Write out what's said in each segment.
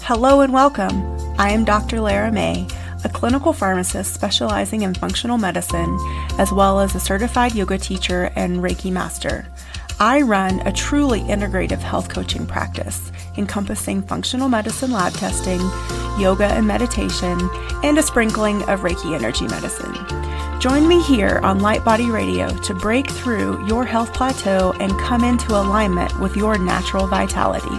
Hello and welcome. I am Dr. Lara, a clinical pharmacist specializing in functional medicine, as well as a certified yoga teacher and Reiki master. I run a truly integrative health coaching practice encompassing functional medicine lab testing, yoga and meditation, and a sprinkling of Reiki energy medicine. Join me here on Light Body Radio to break through your health plateau and come into alignment with your natural vitality.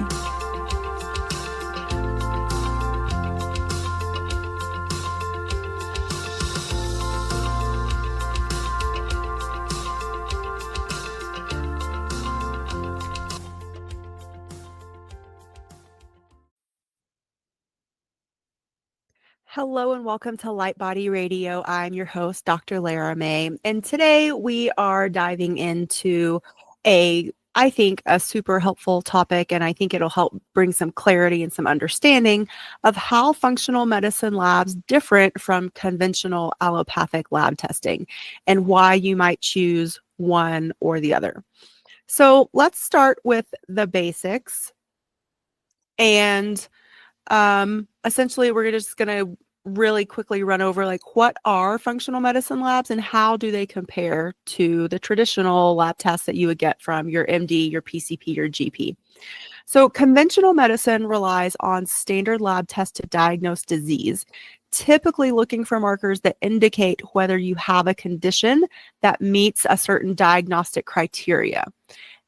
Hello and welcome to Light Body Radio. I'm your host, Dr. Lara May, and today we are diving into I think, a super helpful topic, and I think it'll help bring some clarity and some understanding of how functional medicine labs different from conventional allopathic lab testing and why you might choose one or the other. So let's start with the basics. And essentially, we're just going to really quickly run over what are functional medicine labs and how do they compare to the traditional lab tests that you would get from your MD, your PCP, your GP. So conventional medicine relies on standard lab tests to diagnose disease, typically looking for markers that indicate whether you have a condition that meets a certain diagnostic criteria.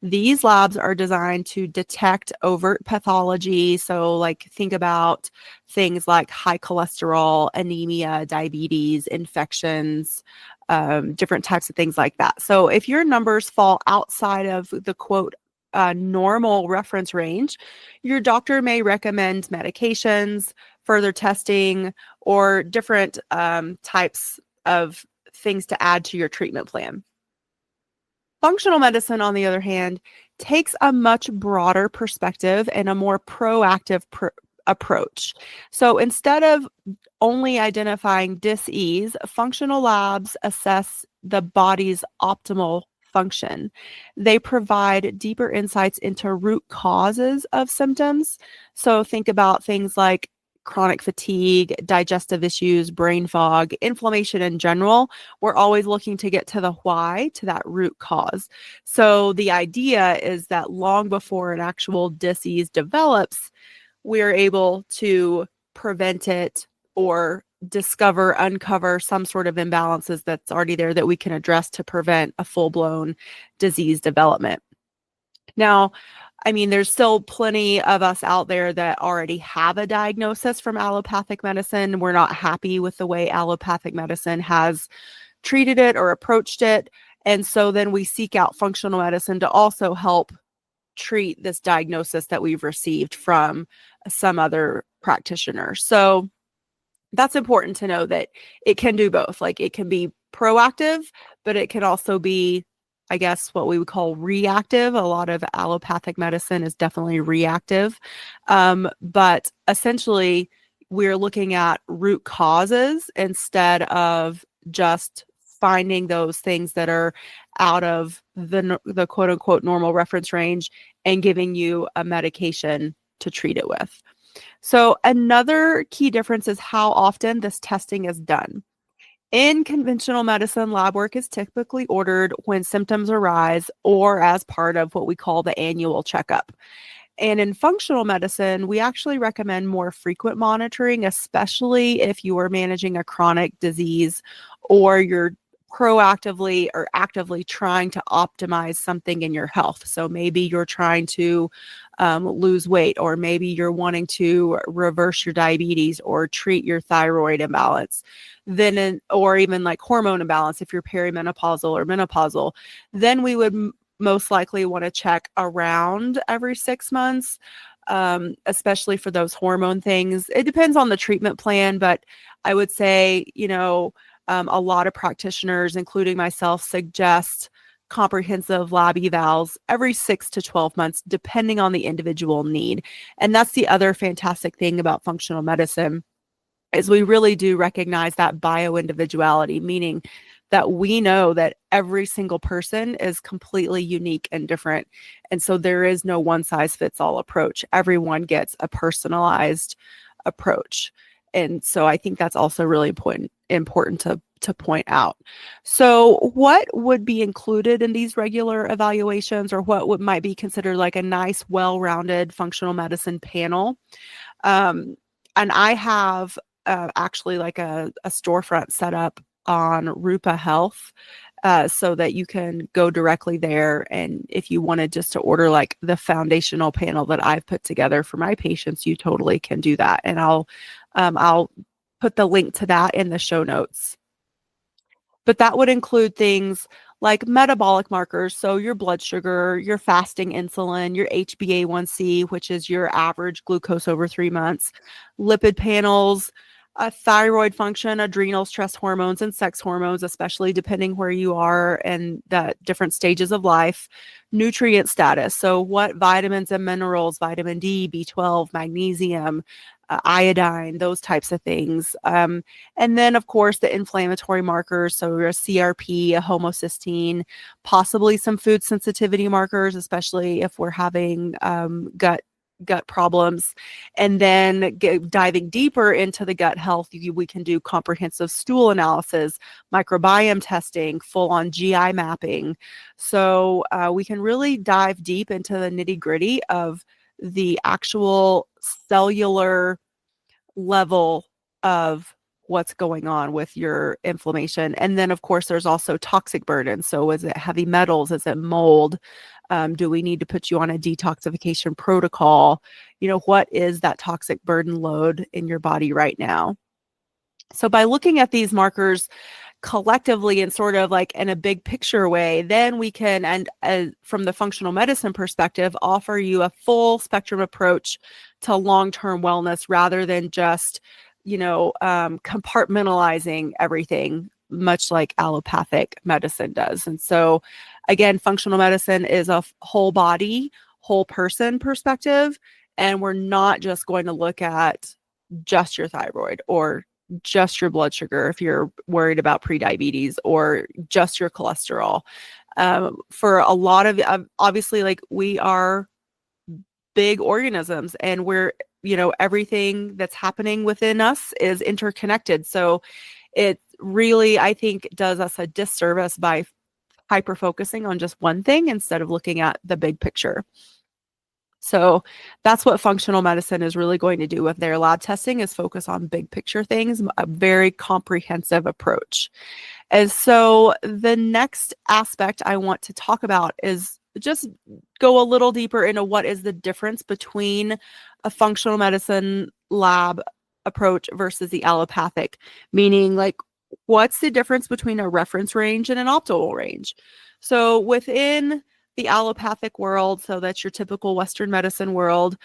These labs are designed to detect overt pathology. So think about things like high cholesterol, anemia, diabetes, infections, different types of things like that. So if your numbers fall outside of the quote normal reference range, your doctor may recommend medications, further testing, or different types of things to add to your treatment plan. Functional medicine, on the other hand, takes a much broader perspective and a more proactive approach. So instead of only identifying dis-ease, functional labs assess the body's optimal function. They provide deeper insights into root causes of symptoms. So think about things like chronic fatigue, digestive issues, brain fog, inflammation in general. We're always looking to get to the why, to that root cause. So the idea is that long before an actual disease develops, we're able to prevent it or uncover some sort of imbalances that's already there that we can address to prevent a full-blown disease development. Now, there's still plenty of us out there that already have a diagnosis from allopathic medicine. We're not happy with the way allopathic medicine has treated it or approached it. And so then we seek out functional medicine to also help treat this diagnosis that we've received from some other practitioner. So that's important to know that it can do both. It can be proactive, but it can also be, I guess, what we would call reactive. A lot of allopathic medicine is definitely reactive. But essentially, we're looking at root causes instead of just finding those things that are out of the quote unquote normal reference range and giving you a medication to treat it with. So another key difference is how often this testing is done. In conventional medicine, lab work is typically ordered when symptoms arise or as part of what we call the annual checkup. And in functional medicine, we actually recommend more frequent monitoring, especially if you are managing a chronic disease or you're proactively or actively trying to optimize something in your health. So maybe you're trying to lose weight, or maybe you're wanting to reverse your diabetes or treat your thyroid imbalance, or even hormone imbalance if you're perimenopausal or menopausal. Then we would most likely want to check around every 6 months, especially for those hormone things. It depends on the treatment plan, but I would say, a lot of practitioners, including myself, suggest comprehensive lab evals every 6 to 12 months, depending on the individual need. And that's the other fantastic thing about functional medicine, is we really do recognize that bioindividuality, meaning that we know that every single person is completely unique and different. And so there is no one size fits all approach. Everyone gets a personalized approach. And so I think that's also really important to point out. So what would be included in these regular evaluations, or what might be considered like a nice, well-rounded functional medicine panel? And I have actually like a storefront set up on Rupa Health, so that you can go directly there. And if you wanted just to order like the foundational panel that I've put together for my patients, you totally can do that. And I'll put the link to that in the show notes. But that would include things like metabolic markers, so your blood sugar, your fasting insulin, your HbA1c, which is your average glucose over 3 months, lipid panels, thyroid function, adrenal, stress hormones, and sex hormones, especially depending where you are and the different stages of life, nutrient status, so what vitamins and minerals, vitamin D, B12, magnesium, iodine, those types of things. And then, of course, the inflammatory markers, so your CRP, a homocysteine, possibly some food sensitivity markers, especially if we're having gut problems. And then diving deeper into the gut health, we can do comprehensive stool analysis, microbiome testing, full-on GI mapping. So we can really dive deep into the nitty-gritty of the actual cellular level of what's going on with your inflammation. And then, of course, there's also toxic burden. So is it heavy metals? Is it mold? Do we need to put you on a detoxification protocol? What is that toxic burden load in your body right now? So by looking at these markers collectively and sort of like in a big picture way, then we can, and from the functional medicine perspective, offer you a full spectrum approach to long-term wellness rather than just, compartmentalizing everything, much like allopathic medicine does. And so again, functional medicine is a whole body, whole person perspective. And we're not just going to look at just your thyroid or just your blood sugar if you're worried about prediabetes, or just your cholesterol. For a lot of, obviously, like, we are big organisms, and everything that's happening within us is interconnected. So it really, I think, does us a disservice by hyper focusing on just one thing instead of looking at the big picture. So that's what functional medicine is really going to do with their lab testing, is focus on big picture things, a very comprehensive approach. And so the next aspect I want to talk about is just go a little deeper into what is the difference between a functional medicine lab approach versus the allopathic, meaning, like, what's the difference between a reference range and an optimal range? So within the allopathic world, so that's your typical Western medicine world,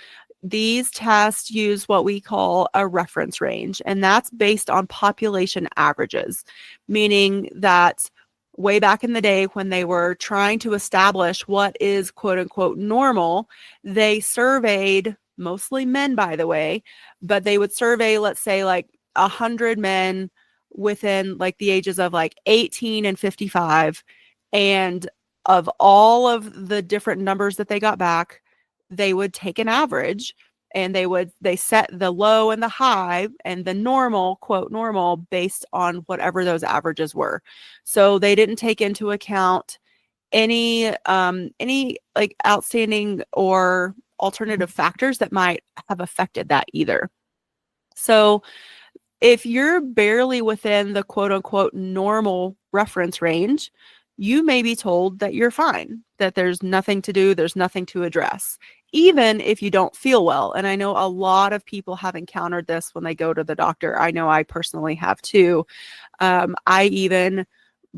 these tests use what we call a reference range, and that's based on population averages, meaning that way back in the day when they were trying to establish what is quote unquote normal, they surveyed mostly men, by the way, but they would survey, let's say, like 100 men within like the ages of like 18 and 55, and of all of the different numbers that they got back, they would take an average, and they set the low and the high and the normal, quote normal, based on whatever those averages were. So they didn't take into account any like outstanding or alternative factors that might have affected that either. So if you're barely within the quote unquote normal reference range, you may be told that you're fine, that there's nothing to do, there's nothing to address, even if you don't feel well. And I know a lot of people have encountered this when they go to the doctor. I know I personally have too. I even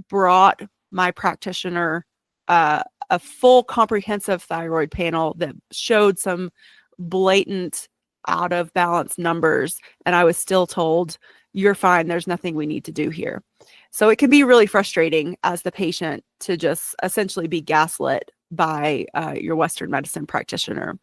brought my practitioner a full comprehensive thyroid panel that showed some blatant out of balance numbers, and I was still told, you're fine, there's nothing we need to do here. So it can be really frustrating as the patient to just essentially be gaslit by your Western medicine practitioner.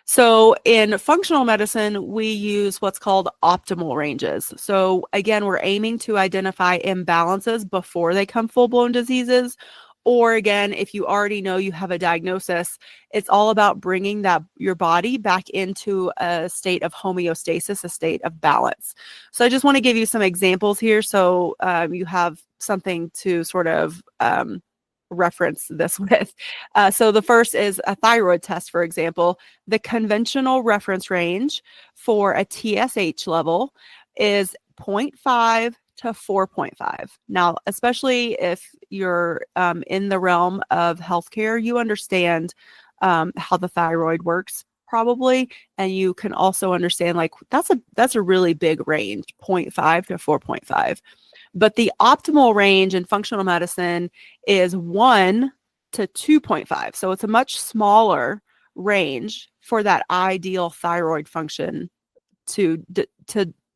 So in functional medicine, we use what's called optimal ranges. So again, we're aiming to identify imbalances before they come full-blown diseases. Or again, if you already know you have a diagnosis, it's all about bringing your body back into a state of homeostasis, a state of balance. So I just want to give you some examples here so you have something to sort of reference this with. So the first is a thyroid test, for example. The conventional reference range for a TSH level is 0.5 to 4.5. Now, especially if you're in the realm of healthcare, you understand how the thyroid works probably, and you can also understand like that's a really big range, 0.5 to 4.5. But the optimal range in functional medicine is 1 to 2.5. So it's a much smaller range for that ideal thyroid function to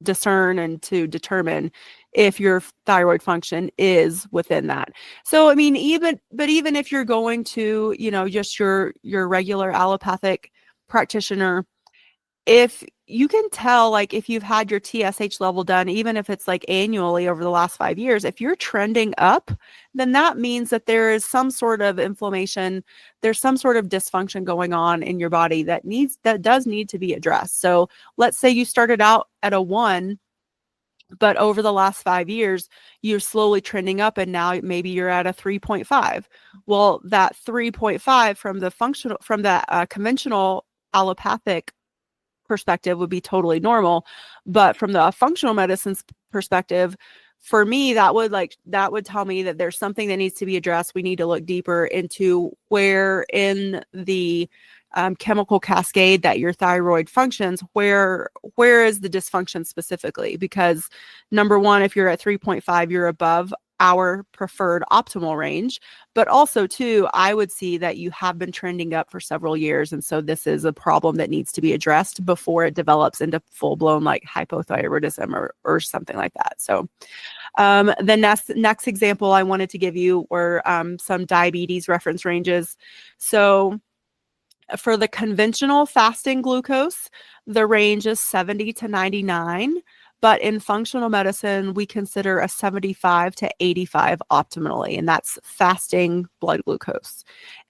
discern and to determine if your thyroid function is within that. So I mean, even if you're going to, just your regular allopathic practitioner, if you can tell, like if you've had your TSH level done, even if it's like annually over the last 5 years, if you're trending up, then that means that there is some sort of inflammation, there's some sort of dysfunction going on in your body that does need to be addressed. So let's say you started out at a 1, but over the last 5 years, you're slowly trending up and now maybe you're at a 3.5. Well, that 3.5 from the conventional allopathic perspective would be totally normal, but from the functional medicine's perspective, for me, that would tell me that there's something that needs to be addressed. We need to look deeper into where in the chemical cascade that your thyroid functions, where is the dysfunction specifically? Because number one, if you're at 3.5, you're above our preferred optimal range, but also too, I would see that you have been trending up for several years. And so this is a problem that needs to be addressed before it develops into full-blown like hypothyroidism or something like that. So the next example I wanted to give you were some diabetes reference ranges. So for the conventional fasting glucose, the range is 70 to 99. But in functional medicine, we consider a 75 to 85 optimally, and that's fasting blood glucose.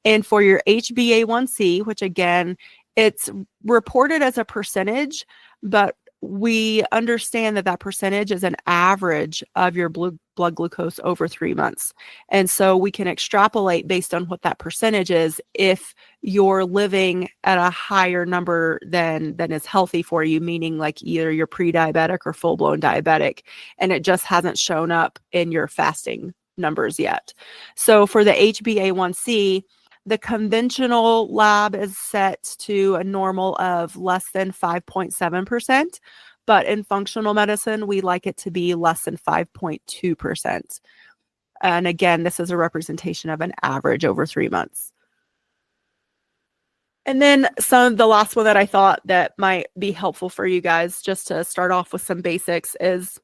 And for your HbA1c, which again, it's reported as a percentage, but we understand that percentage is an average of your blood glucose over 3 months. And so we can extrapolate based on what that percentage is if you're living at a higher number than is healthy for you, meaning like either you're pre-diabetic or full-blown diabetic, and it just hasn't shown up in your fasting numbers yet. So for the HbA1c, the conventional lab is set to a normal of less than 5.7%, but in functional medicine, we like it to be less than 5.2%. And again, this is a representation of an average over 3 months. And then the last one that I thought that might be helpful for you guys, just to start off with some basics, is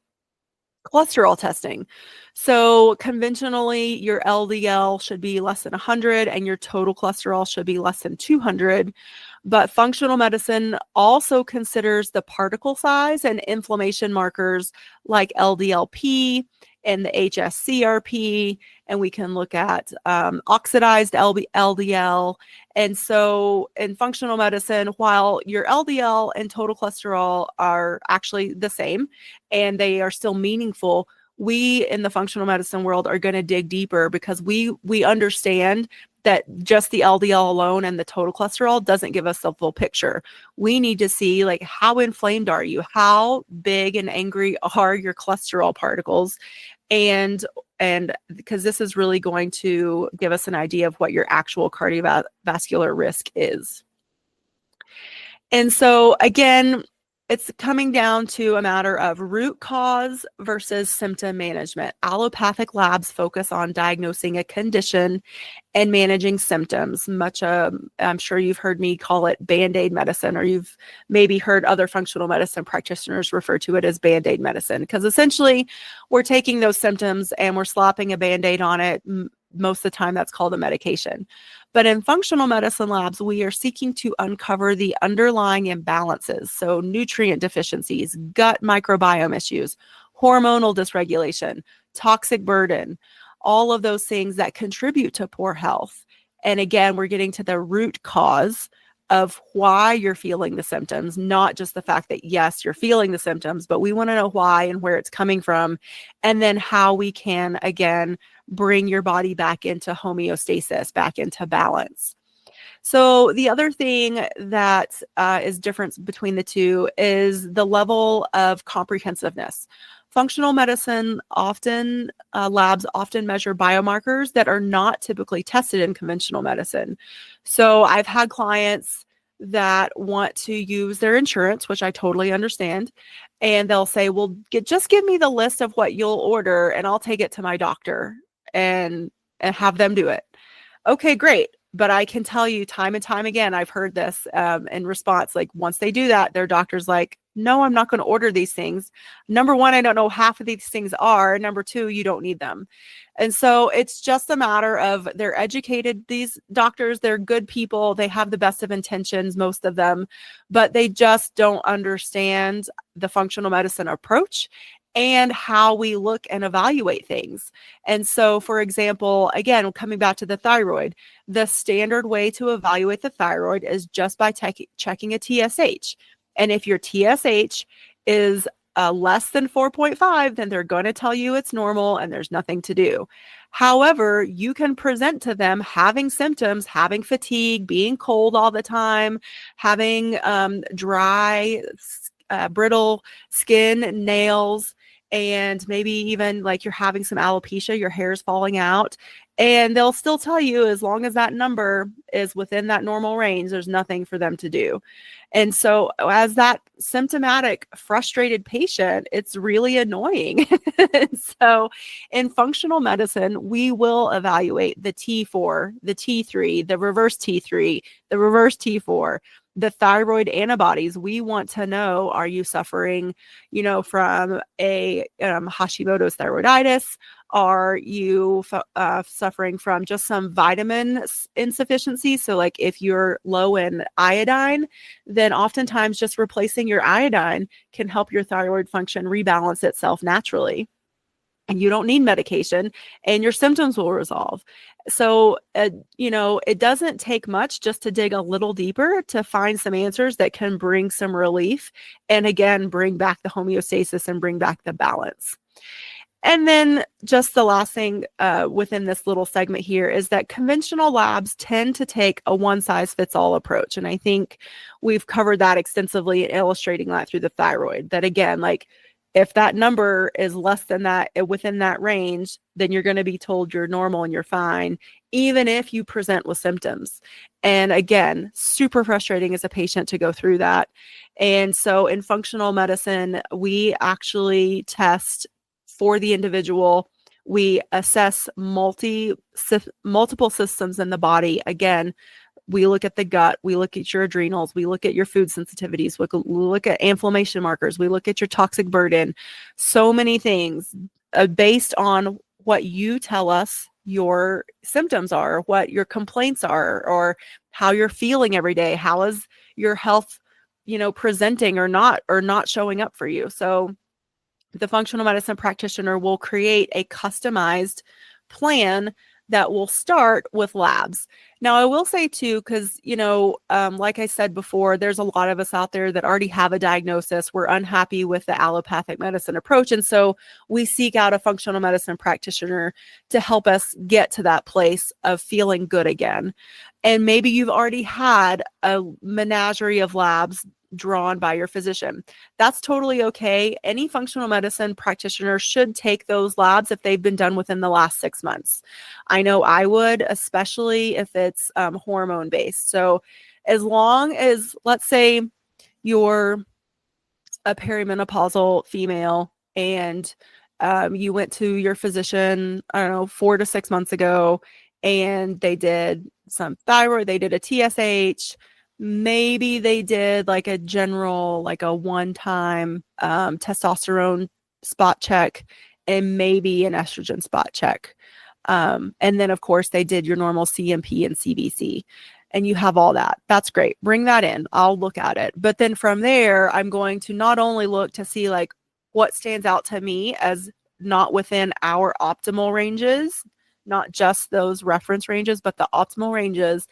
cholesterol testing. So conventionally, your LDL should be less than 100 and your total cholesterol should be less than 200. But functional medicine also considers the particle size and inflammation markers like LDLP and the HSCRP, and we can look at oxidized LDL. And so in functional medicine, while your LDL and total cholesterol are actually the same and they are still meaningful, we in the functional medicine world are going to dig deeper because we understand that just the LDL alone and the total cholesterol doesn't give us the full picture. We need to see like how inflamed are you? How big and angry are your cholesterol particles? And because this is really going to give us an idea of what your actual cardiovascular risk is. And so again, it's coming down to a matter of root cause versus symptom management. Allopathic labs focus on diagnosing a condition and managing symptoms. I'm sure you've heard me call it Band-Aid medicine, or you've maybe heard other functional medicine practitioners refer to it as Band-Aid medicine, because essentially we're taking those symptoms and we're slapping a Band-Aid on it. Most of the time that's called a medication. But in functional medicine labs, we are seeking to uncover the underlying imbalances. So nutrient deficiencies, gut microbiome issues, hormonal dysregulation, toxic burden, all of those things that contribute to poor health. And again, we're getting to the root cause of why you're feeling the symptoms, not just the fact that, yes, you're feeling the symptoms, but we want to know why and where it's coming from, and then how we can, again, bring your body back into homeostasis, back into balance. So the other thing that is different between the two is the level of comprehensiveness. Functional medicine labs often measure biomarkers that are not typically tested in conventional medicine. So I've had clients that want to use their insurance, which I totally understand, and they'll say, well, just give me the list of what you'll order and I'll take it to my doctor and have them do it. Okay, great. But I can tell you time and time again, I've heard this in response, like once they do that, their doctor's like, no, I'm not going to order these things. Number one, I don't know half of these things are. Number two, you don't need them. And so it's just a matter of they're educated. These doctors, they're good people. They have the best of intentions, most of them, but they just don't understand the functional medicine approach and how we look and evaluate things. And so, for example, again, coming back to the thyroid, the standard way to evaluate the thyroid is just by checking a TSH. And if your TSH is less than 4.5, then they're going to tell you it's normal and there's nothing to do. However, you can present to them having symptoms, having fatigue, being cold all the time, having dry, brittle skin, nails, and maybe even like you're having some alopecia, your hair's falling out, and they'll still tell you as long as that number is within that normal range, there's nothing for them to do. And so as that symptomatic, frustrated patient, it's really annoying. So in functional medicine, we will evaluate the T4, the T3, the reverse T3, the reverse T4, the thyroid antibodies. We want to know, are you suffering, from a Hashimoto's thyroiditis? Are you suffering from just some vitamin insufficiency? So like if you're low in iodine, then oftentimes just replacing your iodine can help your thyroid function rebalance itself naturally. And you don't need medication and your symptoms will resolve. So, it doesn't take much just to dig a little deeper to find some answers that can bring some relief and again, bring back the homeostasis and bring back the balance. And then just the last thing within this little segment here is that conventional labs tend to take a one-size-fits-all approach. And I think we've covered that extensively in illustrating that through the thyroid, that again, like if that number is less than that, within that range, then you're going to be told you're normal and you're fine, even if you present with symptoms. And again, super frustrating as a patient to go through that. And so in functional medicine, we actually test for the individual. We assess multiple systems in the body. Again, we look at the gut, we look at your adrenals, we look at your food sensitivities, we look at inflammation markers, we look at your toxic burden, so many things based on what you tell us your symptoms are, what your complaints are, or how you're feeling every day. How is your health, presenting or not showing up for you? So the functional medicine practitioner will create a customized plan that will start with labs. Now, I will say too, because, like I said before, there's a lot of us out there that already have a diagnosis. We're unhappy with the allopathic medicine approach. And so we seek out a functional medicine practitioner to help us get to that place of feeling good again. And maybe you've already had a menagerie of labs drawn by your physician. That's totally okay. Any functional medicine practitioner should take those labs if they've been done within the last 6 months. I know I would, especially if it's hormone based. So as long as, let's say, you're a perimenopausal female and you went to your physician, I don't know, 4 to 6 months ago, and they did some thyroid, they did a TSH, maybe they did like a general, like a one-time testosterone spot check, and maybe an estrogen spot check. And then, of course, they did your normal CMP and CBC. And you have all that. That's great. Bring that in. I'll look at it. But then from there, I'm going to not only look to see like what stands out to me as not within our optimal ranges, not just those reference ranges, but the optimal ranges.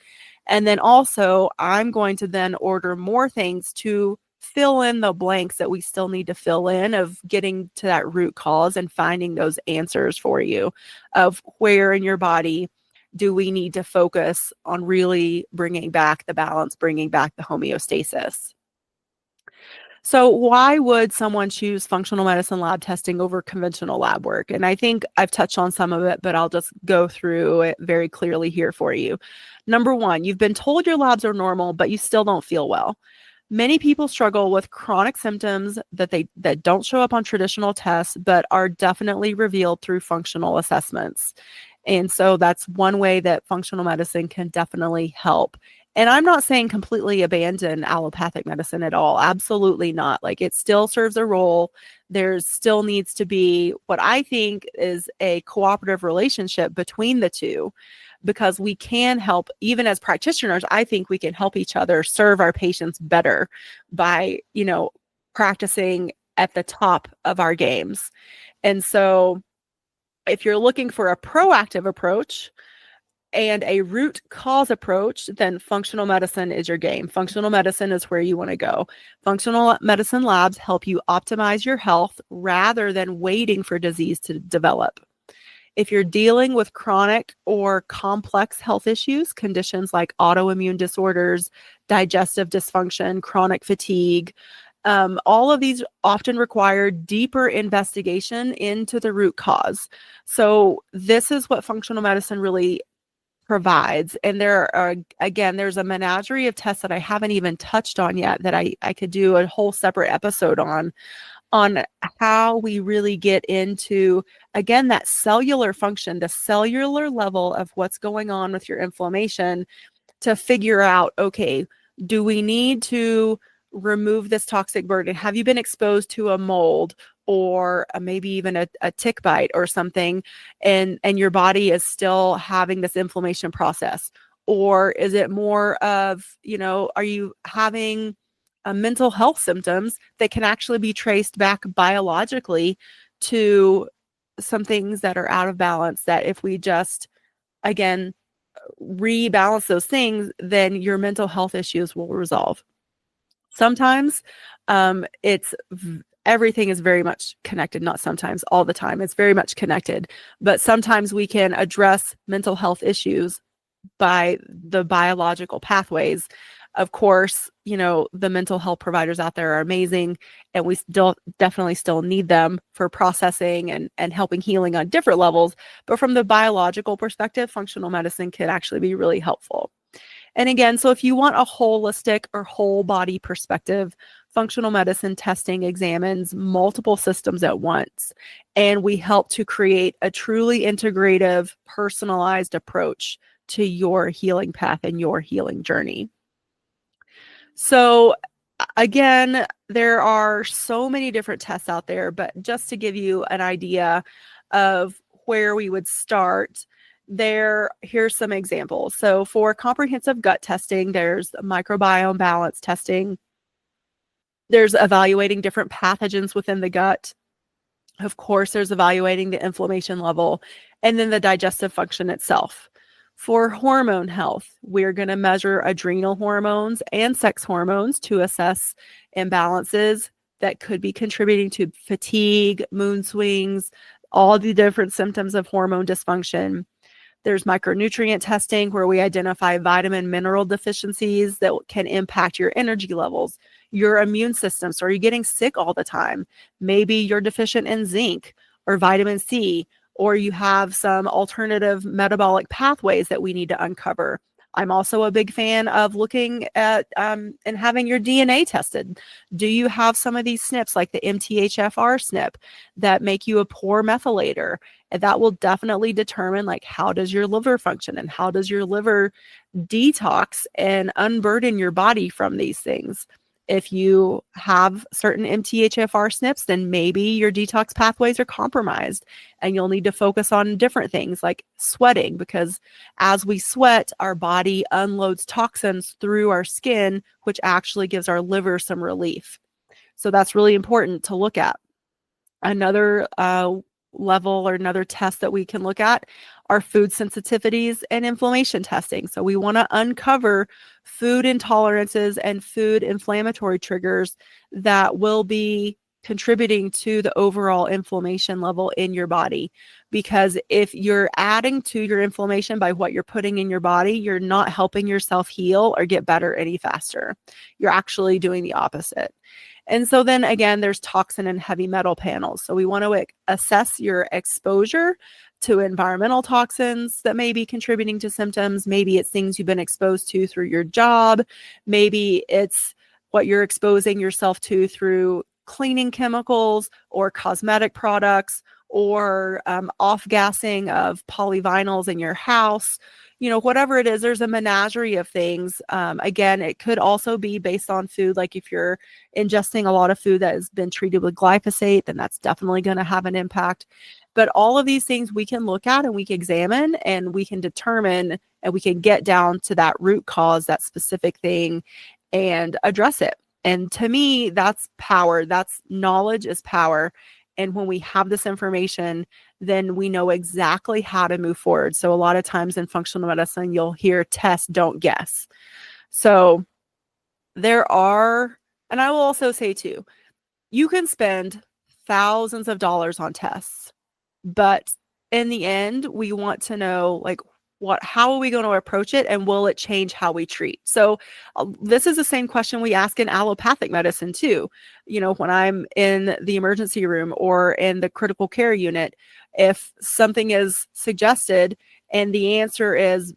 And then also, I'm going to then order more things to fill in the blanks that we still need to fill in of getting to that root cause and finding those answers for you of where in your body do we need to focus on really bringing back the balance, bringing back the homeostasis. So why would someone choose functional medicine lab testing over conventional lab work? And I think I've touched on some of it, but I'll just go through it very clearly here for you. Number one, you've been told your labs are normal, but you still don't feel well. Many people struggle with chronic symptoms that don't show up on traditional tests, but are definitely revealed through functional assessments. And so that's one way that functional medicine can definitely help. And I'm not saying completely abandon allopathic medicine at all. Absolutely not. Like, it still serves a role. There still needs to be what I think is a cooperative relationship between the two, because we can help, even as practitioners. I think we can help each other serve our patients better by, practicing at the top of our games. And so if you're looking for a proactive approach and a root cause approach, then functional medicine is your game. Functional medicine is where you want to go. Functional medicine labs help you optimize your health rather than waiting for disease to develop. If you're dealing with chronic or complex health issues, conditions like autoimmune disorders, digestive dysfunction, chronic fatigue, all of these often require deeper investigation into the root cause. So this is what functional medicine really provides. And there's a menagerie of tests that I haven't even touched on yet that I could do a whole separate episode on how we really get into, again, that cellular function, the cellular level of what's going on with your inflammation, to figure out, okay, do we need to remove this toxic burden? Have you been exposed to a mold or maybe even a tick bite or something, and your body is still having this inflammation process? Or is it more of, are you having mental health symptoms that can actually be traced back biologically to some things that are out of balance, that if we just, again, rebalance those things, then your mental health issues will resolve. Sometimes everything is very much connected, not sometimes, all the time. It's very much connected, but sometimes we can address mental health issues by the biological pathways. Of course, the mental health providers out there are amazing, and we definitely still need them for processing and helping healing on different levels. But from the biological perspective, functional medicine can actually be really helpful. And again, so if you want a holistic or whole body perspective, functional medicine testing examines multiple systems at once, and we help to create a truly integrative, personalized approach to your healing path and your healing journey. So again, there are so many different tests out there, but just to give you an idea of where we would start, here's some examples. So for comprehensive gut testing, there's microbiome balance testing. There's evaluating different pathogens within the gut. Of course, there's evaluating the inflammation level and then the digestive function itself. For hormone health, we're going to measure adrenal hormones and sex hormones to assess imbalances that could be contributing to fatigue, mood swings, all the different symptoms of hormone dysfunction. There's micronutrient testing, where we identify vitamin mineral deficiencies that can impact your energy levels, your immune system. So are you getting sick all the time? Maybe you're deficient in zinc or vitamin C, or you have some alternative metabolic pathways that we need to uncover. I'm also a big fan of looking at and having your DNA tested. Do you have some of these SNPs, like the MTHFR SNP, that make you a poor methylator? And that will definitely determine, like, how does your liver function and how does your liver detox and unburden your body from these things. If you have certain MTHFR SNPs, then maybe your detox pathways are compromised and you'll need to focus on different things like sweating, because as we sweat, our body unloads toxins through our skin, which actually gives our liver some relief. So that's really important to look at. Another level or another test that we can look at are food sensitivities and inflammation testing. So we want to uncover food intolerances and food inflammatory triggers that will be contributing to the overall inflammation level in your body. Because if you're adding to your inflammation by what you're putting in your body, you're not helping yourself heal or get better any faster. You're actually doing the opposite. And so then again, there's toxin and heavy metal panels. So we want to assess your exposure to environmental toxins that may be contributing to symptoms. Maybe it's things you've been exposed to through your job. Maybe it's what you're exposing yourself to through cleaning chemicals or cosmetic products, or off-gassing of polyvinyls in your house. Whatever it is, there's a menagerie of things. Again, it could also be based on food. Like if you're ingesting a lot of food that has been treated with glyphosate, then that's definitely going to have an impact. But all of these things we can look at and we can examine and we can determine and we can get down to that root cause, that specific thing, and address it. And to me, that's power. That's knowledge is power. And when we have this information, then we know exactly how to move forward. So a lot of times in functional medicine, you'll hear test, don't guess. So there are, and I will also say too, you can spend thousands of dollars on tests, but in the end, we want to know how are we going to approach it, and will it change how we treat? So this is the same question we ask in allopathic medicine too. When I'm in the emergency room or in the critical care unit, if something is suggested and the answer is,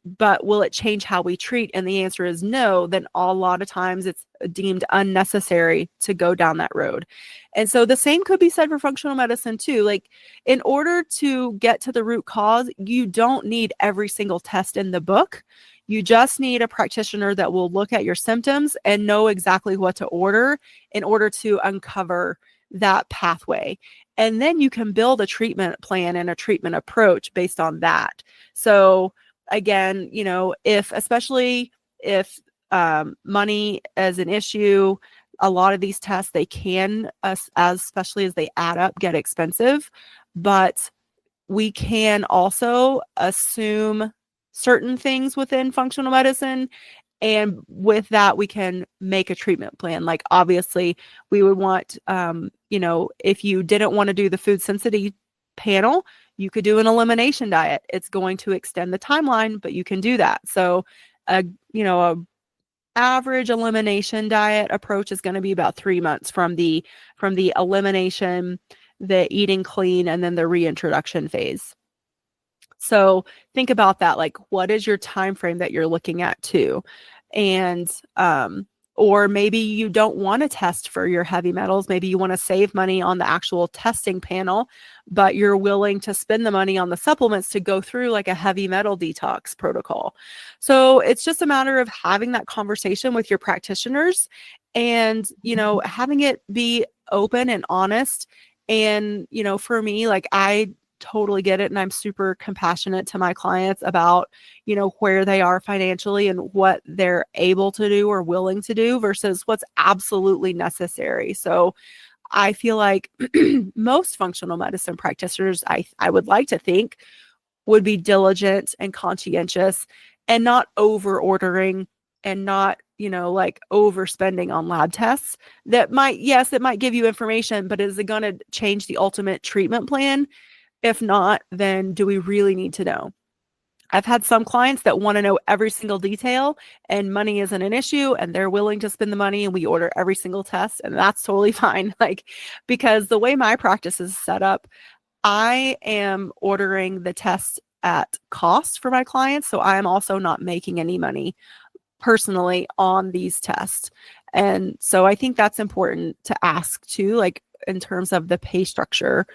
but will it change how we treat? And the answer is no, then a lot of times it's deemed unnecessary to go down that road. And so the same could be said for functional medicine too. Like, in order to get to the root cause, you don't need every single test in the book. You just need a practitioner that will look at your symptoms and know exactly what to order in order to uncover that pathway. And then you can build a treatment plan and a treatment approach based on that. So again, especially if money is an issue, a lot of these tests, they can, especially as they add up, get expensive. But we can also assume certain things within functional medicine. And with that, we can make a treatment plan. Like, obviously, we would want, if you didn't want to do the food sensitivity panel, you could do an elimination diet. It's going to extend the timeline, but you can do that. So, a average elimination diet approach is going to be about 3 months from the elimination, the eating clean, and then the reintroduction phase. So think about that. Like, what is your time frame that you're looking at too? And or maybe you don't want to test for your heavy metals. Maybe you want to save money on the actual testing panel, but you're willing to spend the money on the supplements to go through like a heavy metal detox protocol. So it's just a matter of having that conversation with your practitioners and, having it be open and honest. And, for me, like, I totally get it. And I'm super compassionate to my clients about, where they are financially and what they're able to do or willing to do versus what's absolutely necessary. So I feel like most functional medicine practitioners, I would like to think, would be diligent and conscientious and not over ordering and not, overspending on lab tests. That might give you information, but is it going to change the ultimate treatment plan? If not, then do we really need to know? I've had some clients that want to know every single detail and money isn't an issue and they're willing to spend the money and we order every single test, and that's totally fine. Because the way my practice is set up, I am ordering the tests at cost for my clients. So I am also not making any money personally on these tests. And so I think that's important to ask too, like in terms of the pay structure,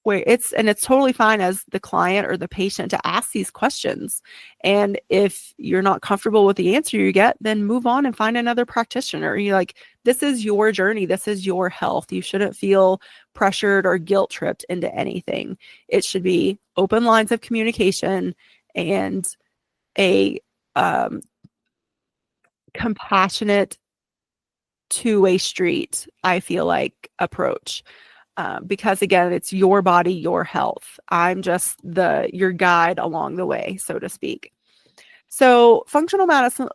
where it's totally fine as the client or the patient to ask these questions. And if you're not comfortable with the answer you get, then move on and find another practitioner. You're like, this is your journey. This is your health. You shouldn't feel pressured or guilt tripped into anything. It should be open lines of communication and a compassionate two-way street, I feel like, approach. Because again, it's your body, your health. I'm just your guide along the way, so to speak. So functional medicine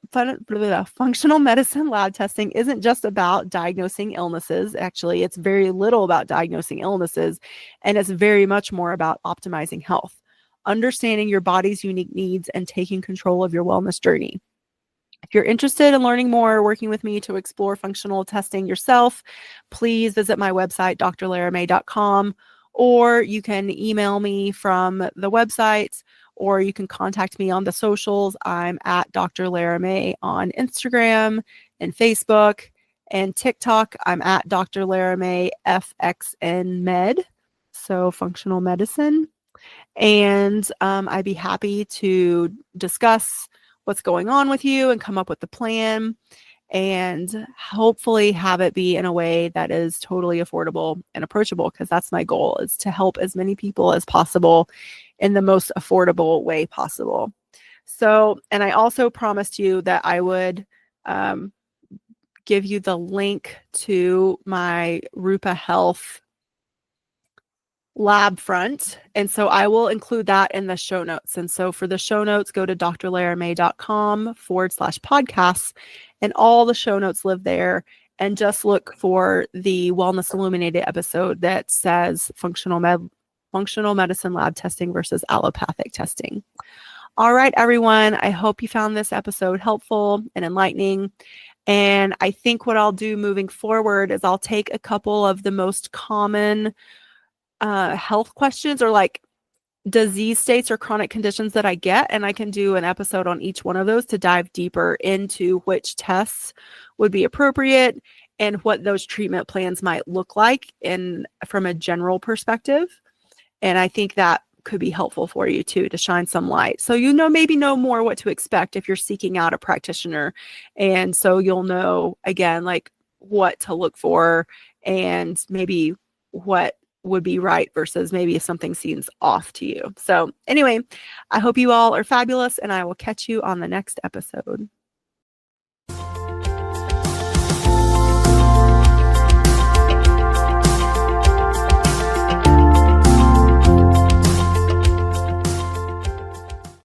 lab testing isn't just about diagnosing illnesses. Actually, it's very little about diagnosing illnesses, and it's very much more about optimizing health, understanding your body's unique needs, and taking control of your wellness journey. If you're interested in learning more or working with me to explore functional testing yourself, please visit my website, drlaramay.com, or you can email me from the website, or you can contact me on the socials. I'm at Dr. Lara May on Instagram and Facebook and TikTok. I'm at Dr. Lara May FXN Med, so functional medicine. And I'd be happy to discuss what's going on with you and come up with the plan and hopefully have it be in a way that is totally affordable and approachable, because that's my goal, is to help as many people as possible in the most affordable way possible. So, and I also promised you that I would give you the link to my Rupa Health lab front. And so I will include that in the show notes. And so for the show notes, go to drlaramay.com/podcasts, and all the show notes live there. And just look for the Wellness Illuminated episode that says functional medicine lab testing versus allopathic testing. All right, everyone. I hope you found this episode helpful and enlightening. And I think what I'll do moving forward is I'll take a couple of the most common health questions or like disease states or chronic conditions that I get, and I can do an episode on each one of those to dive deeper into which tests would be appropriate and what those treatment plans might look like from a general perspective. And I think that could be helpful for you too, to shine some light. So maybe know more what to expect if you're seeking out a practitioner. And so you'll know, again, like what to look for and maybe what would be right versus maybe if something seems off to you. So anyway, I hope you all are fabulous, and I will catch you on the next episode.